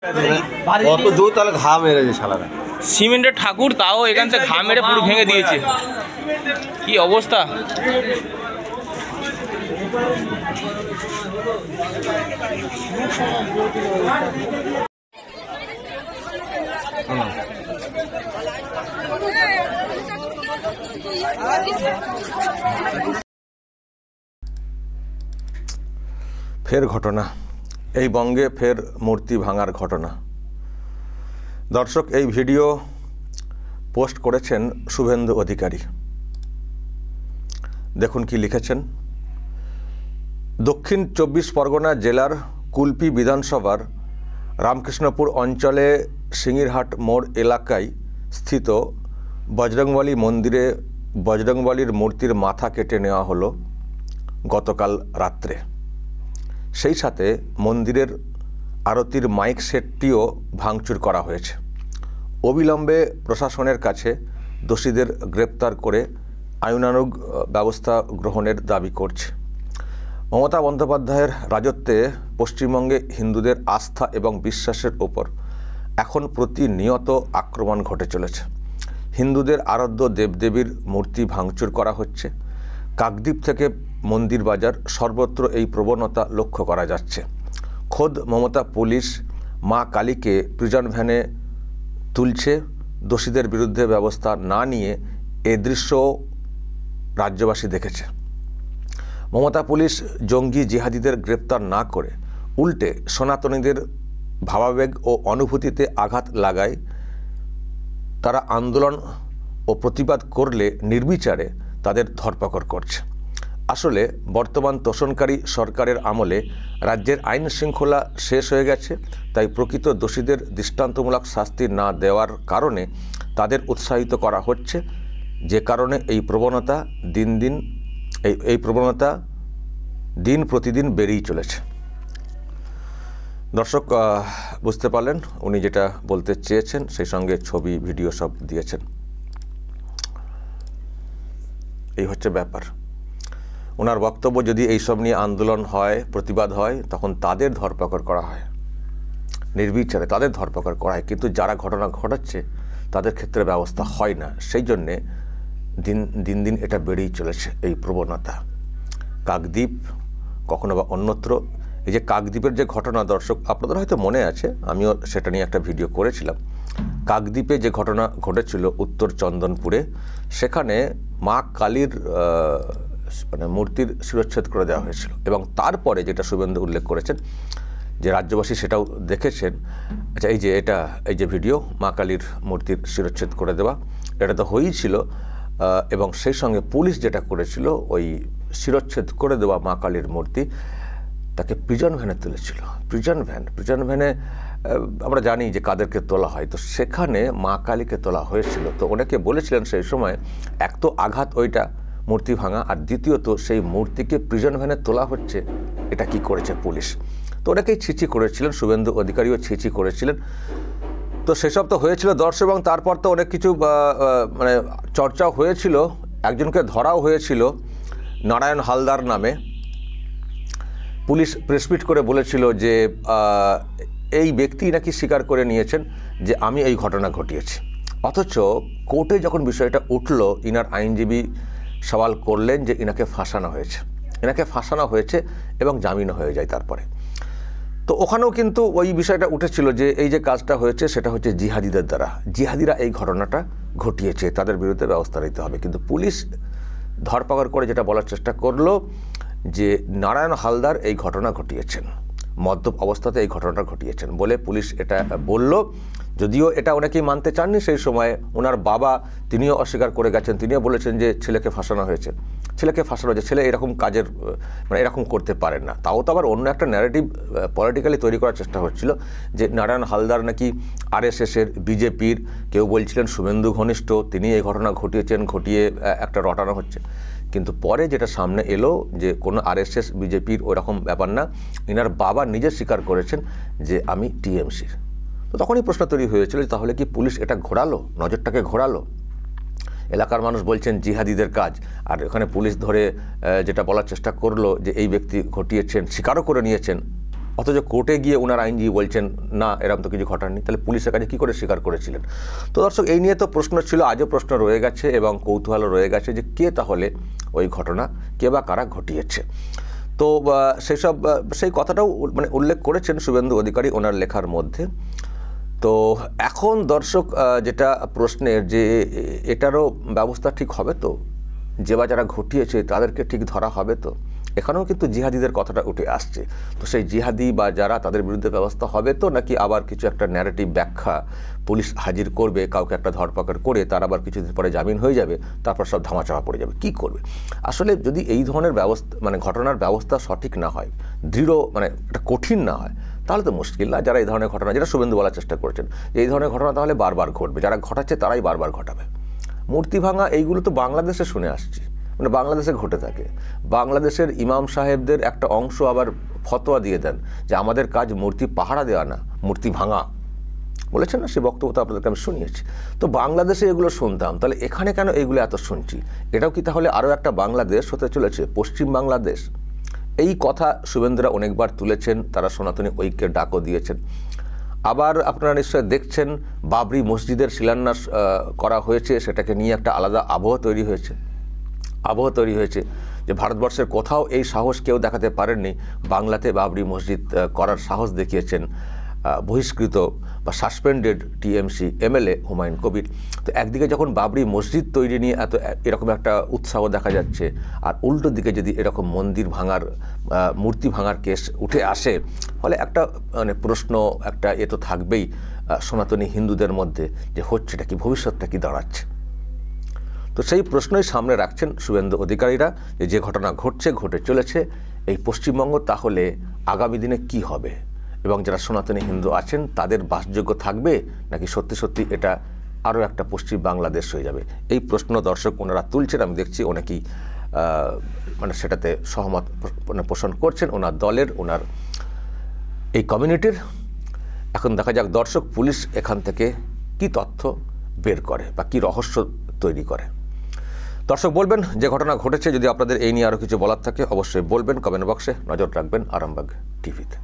কত জোর তাহলে ঘা মেরেছে শালারা। সিমেন্টের ঠাকুর, তাও এখান থেকে ঘা মেরে পুরো ভেঙে দিয়েছে। কি অবস্থা! ফের ঘটনা, এই বঙ্গে ফের মূর্তি ভাঙার ঘটনা। দর্শক, এই ভিডিও পোস্ট করেছেন শুভেন্দু অধিকারী। দেখুন কি লিখেছেন। দক্ষিণ 24 পরগনা জেলার কুলপি বিধানসভার রামকৃষ্ণপুর অঞ্চলে সিঙ্গিরহাট মোড় এলাকায় স্থিত বজরংবলী মন্দিরে বজরংবলীর মূর্তির মাথা কেটে নেওয়া হলো গতকাল রাত্রে। সেই সাথে মন্দিরের আরতির মাইক সেটটিও ভাঙচুর করা হয়েছে। অবিলম্বে প্রশাসনের কাছে দোষীদের গ্রেপ্তার করে আইনানুগ ব্যবস্থা গ্রহণের দাবি করছে। মমতা বন্দ্যোপাধ্যায়ের রাজত্বে পশ্চিমবঙ্গে হিন্দুদের আস্থা এবং বিশ্বাসের ওপর এখন প্রতিনিয়ত আক্রমণ ঘটে চলেছে। হিন্দুদের আরাধ্য দেবদেবীর মূর্তি ভাঙচুর করা হচ্ছে। কাকদ্বীপ থেকে মন্দির বাজার সর্বত্র এই প্রবণতা লক্ষ্য করা যাচ্ছে। খোদ মমতা পুলিশ মা কালীকে প্রিজন ভ্যানে তুলছে। দোষীদের বিরুদ্ধে ব্যবস্থা না নিয়ে এ দৃশ্য রাজ্যবাসী দেখেছে। মমতা পুলিশ জঙ্গি জিহাদিদের গ্রেপ্তার না করে উল্টে সনাতনীদের ভাবাবেগ ও অনুভূতিতে আঘাত লাগায়। তারা আন্দোলন ও প্রতিবাদ করলে নির্বিচারে তাদের ধরপাকড় করছে। আসলে বর্তমান তোষণকারী সরকারের আমলে রাজ্যের আইন শৃঙ্খলা শেষ হয়ে গেছে। তাই প্রকৃত দোষীদের দৃষ্টান্তমূলক শাস্তি না দেওয়ার কারণে তাদের উৎসাহিত করা হচ্ছে, যে কারণে এই প্রবণতা দিন প্রতিদিন বেড়েই চলেছে। দর্শক বুঝতে পারলেন উনি যেটা বলতে চেয়েছেন, সেই সঙ্গে ছবি ভিডিও সব দিয়েছেন। এই হচ্ছে ব্যাপার। ওনার বক্তব্য, যদি এইসব নিয়ে আন্দোলন হয়, প্রতিবাদ হয়, তখন তাদের ধরপাকড় করা হয়, নির্বিচারে তাদের ধরপাকড় করা হয়, কিন্তু যারা ঘটনা ঘটাচ্ছে তাদের ক্ষেত্রে ব্যবস্থা হয় না। সেই জন্যে দিন দিন এটা বেড়েই চলেছে এই প্রবণতা। কাকদ্বীপ, কখনো বা অন্যত্র। এই যে কাকদ্বীপের যে ঘটনা, দর্শক আপনাদের হয়তো মনে আছে, আমিও সেটা নিয়ে একটা ভিডিও করেছিলাম। কাকদ্বীপে যে ঘটনা ঘটেছিল উত্তর চন্দনপুরে, সেখানে মা কালীর মূর্তির শিরচ্ছেদ করে দেওয়া হয়েছিল। এবং তারপরে যেটা শুভেন্দু উল্লেখ করেছেন, যে রাজ্যবাসী সেটাও দেখেছেন। আচ্ছা, এই যে ভিডিও, মা কালীর মূর্তির শিরচ্ছেদ করে দেওয়া, এটা তো হয়েই ছিল। এবং সেই সঙ্গে পুলিশ যেটা করেছিল, ওই শিরচ্ছেদ করে দেওয়া মা কালীর মূর্তি তাকে প্রিজন ভ্যানে তুলেছিল। প্রিজন ভ্যানে আমরা জানি যে কাদেরকে তোলা হয়, তো সেখানে মা কালীকে তোলা হয়েছিল। তো অনেকে বলেছিলেন সেই সময়, এক তো আঘাত ওইটা মূর্তি ভাঙা, আর দ্বিতীয়ত সেই মূর্তিকে প্রিজন ভ্যানে তোলা হচ্ছে, এটা কি করেছে পুলিশ। তো অনেকেই ছিচি করেছিলেন, শুভেন্দু অধিকারীও ছিচি করেছিলেন। তো সেসব তো হয়েছিল দর্শক, এবং তারপর তো অনেক কিছু চর্চাও হয়েছিল। একজনকে ধরাও হয়েছিল নারায়ণ হালদার নামে। পুলিশ প্রেসমিট করে বলেছিল যে এই ব্যক্তি নাকি স্বীকার করে নিয়েছেন যে আমি এই ঘটনা ঘটিয়েছি। অথচ কোর্টে যখন বিষয়টা উঠল, ইনার আইনজীবী সওয়াল করলেন যে এনাকে ফাঁসানো হয়েছে এবং জামিনও হয়ে যায় তারপরে। তো ওখানেও কিন্তু ওই বিষয়টা উঠেছিল যে এই যে কাজটা হয়েছে সেটা হচ্ছে জিহাদিদের দ্বারা, জিহাদিরা এই ঘটনাটা ঘটিয়েছে, তাদের বিরুদ্ধে ব্যবস্থা নিতে হবে। কিন্তু পুলিশ ধরপাকড় করে যেটা বলার চেষ্টা করলো যে নারায়ণ হালদার এই ঘটনা ঘটিয়েছেন, মদ্যপ অবস্থাতে এই ঘটনাটা ঘটিয়েছেন বলে পুলিশ এটা বলল। যদিও এটা অনেকেই মানতে চাননি সেই সময়। ওনার বাবা তিনিও অস্বীকার করে গেছেন, তিনিও বলেছেন যে ছেলেকে ফাঁসানো হয়েছে, ছেলে এরকম কাজের এরকম করতে পারেন না। তাও তো আবার অন্য একটা ন্যারেটিভ পলিটিক্যালি তৈরি করার চেষ্টা হচ্ছিল যে নারায়ণ হালদার নাকি আরএসএসের, বিজেপির, কেউ বলছিলেন শুভেন্দু ঘনিষ্ঠ, তিনি এই ঘটনা ঘটিয়ে একটা রটানো হচ্ছে। কিন্তু পরে যেটা সামনে এলো যে কোনো আরএসএস বিজেপির ওরকম ব্যাপার না, ইনার বাবা নিজে স্বীকার করেছেন যে আমি টিএমসির। তো তখনই প্রশ্ন তৈরি হয়েছিল তাহলে কি পুলিশ এটা ঘোরালো, নজরটাকে ঘোরালো? এলাকার মানুষ বলছেন জিহাদিদের কাজ, আর এখানে পুলিশ ধরে যেটা বলার চেষ্টা করলো যে এই ব্যক্তি ঘটিয়েছেন, স্বীকারও করে নিয়েছেন, অথচ কোর্টে গিয়ে ওনার আইনজীবী বলছেন না এরকম তো কিছু ঘটাননি, তাহলে পুলিশের কাছে কী করে স্বীকার করেছিলেন? তো দর্শক, এই নিয়ে তো প্রশ্ন ছিল, আজও প্রশ্ন রয়ে গেছে এবং কৌতূহলও রয়ে গেছে যে কে তাহলে ওই ঘটনা, কে বা কারা ঘটিয়েছে। তো সেই কথাটাও মানে উল্লেখ করেছেন শুভেন্দু অধিকারী ওনার লেখার মধ্যে। তো এখন দর্শক যেটা প্রশ্নের যে এটারও ব্যবস্থা ঠিক হবে তো, যে বা যারা ঘটিয়েছে তাদেরকে ঠিক ধরা হবে তো? এখানেও কিন্তু জিহাদিদের কথাটা উঠে আসছে। তো সেই জিহাদি বা যারা, তাদের বিরুদ্ধে ব্যবস্থা হবে তো, নাকি আবার কিছু একটা ন্যারেটিভ ব্যাখ্যা পুলিশ হাজির করবে, কাউকে একটা ধরপাকড় করে তার আবার কিছুদিন পরে জামিন হয়ে যাবে, তারপর সব ধামাচাপা পড়ে যাবে, কি করবে? আসলে যদি এই ধরনের ব্যবস্থা মানে ঘটনার ব্যবস্থা সঠিক না হয়, দৃঢ় মানে একটা কঠিন না হয়, তাহলে তো মুশকিল না। যারা এই ধরনের ঘটনা, যেটা শুভেন্দু বলার চেষ্টা করছেন যে এই ধরনের ঘটনা তাহলে বারবার ঘটবে, যারা ঘটাচ্ছে তারাই বারবার ঘটাবে। মূর্তি ভাঙা এইগুলো তো বাংলাদেশে শুনে আসছি, মানে বাংলাদেশে ঘটে থাকে। বাংলাদেশের ইমাম সাহেবদের একটা অংশ আবার ফতোয়া দিয়ে দেন যে আমাদের কাজ মূর্তি পাহারা দেওয়া না, মূর্তি ভাঙা, বলেছেন না? সে বক্তব্য তো আপনাদেরকে আমি শুনিয়েছি। তো বাংলাদেশে এগুলো শুনতাম, তাহলে এখানে কেন এগুলো এত শুনছি? এটাও কি তাহলে আরও একটা বাংলাদেশ হতে চলেছে, পশ্চিম বাংলাদেশ? এই কথা শুভেন্দুরা অনেকবার তুলেছেন, তারা সনাতনী ঐক্যের ডাকও দিয়েছেন। আবার আপনারা নিশ্চয় দেখছেন বাবরি মসজিদের শিলান্যাস করা হয়েছে, সেটাকে নিয়ে একটা আলাদা আবহ তৈরি হয়েছে যে ভারতবর্ষের কোথাও এই সাহস কেউ দেখাতে পারেননি, বাংলাতে বাবরি মসজিদ করার সাহস দেখিয়েছেন বহিষ্কৃত বা suspended TMC MLA Humayun Kabir. তো একদিকে যখন বাবরি মসজিদ তৈরি নিয়ে এরকম একটা উৎসাহ দেখা যাচ্ছে, আর উল্টো দিকে যদি এরকম মন্দির ভাঙার, মূর্তি ভাঙার কেস উঠে আসে, ফলে একটা মানে প্রশ্ন, একটা এ তো থাকবেই সনাতনী হিন্দুদের মধ্যে যে হচ্ছেটা কি, ভবিষ্যৎটা কি দাঁড়াচ্ছে। তো সেই প্রশ্নই সামনে রাখছেন শুভেন্দু অধিকারীরা যে ঘটনা ঘটে চলেছে এই পশ্চিমবঙ্গ, তাহলে আগামী দিনে কি হবে, এবং যারা সনাতনী হিন্দু আছেন তাদের বাসযোগ্য থাকবে, নাকি সত্যি সত্যি এটা আরও একটা পশ্চিম বাংলাদেশ হয়ে যাবে? এই প্রশ্ন দর্শক ওনারা তুলছেন, আমি দেখছি অনেকেই মানে সেটাতে সহমত পোষণ করছেন, ওনার দলের, ওনার এই কমিউনিটির। এখন দেখা যাক দর্শক পুলিশ এখান থেকে কি তথ্য বের করে বা কি রহস্য তৈরি করে। দর্শক বলবেন যে ঘটনা ঘটেছে, যদি আপনাদের এই নিয়ে আরও কিছু বলার থাকে অবশ্যই বলবেন, কমেন্ট বক্সে নজর রাখবেন আরামবাগ টিভিতে।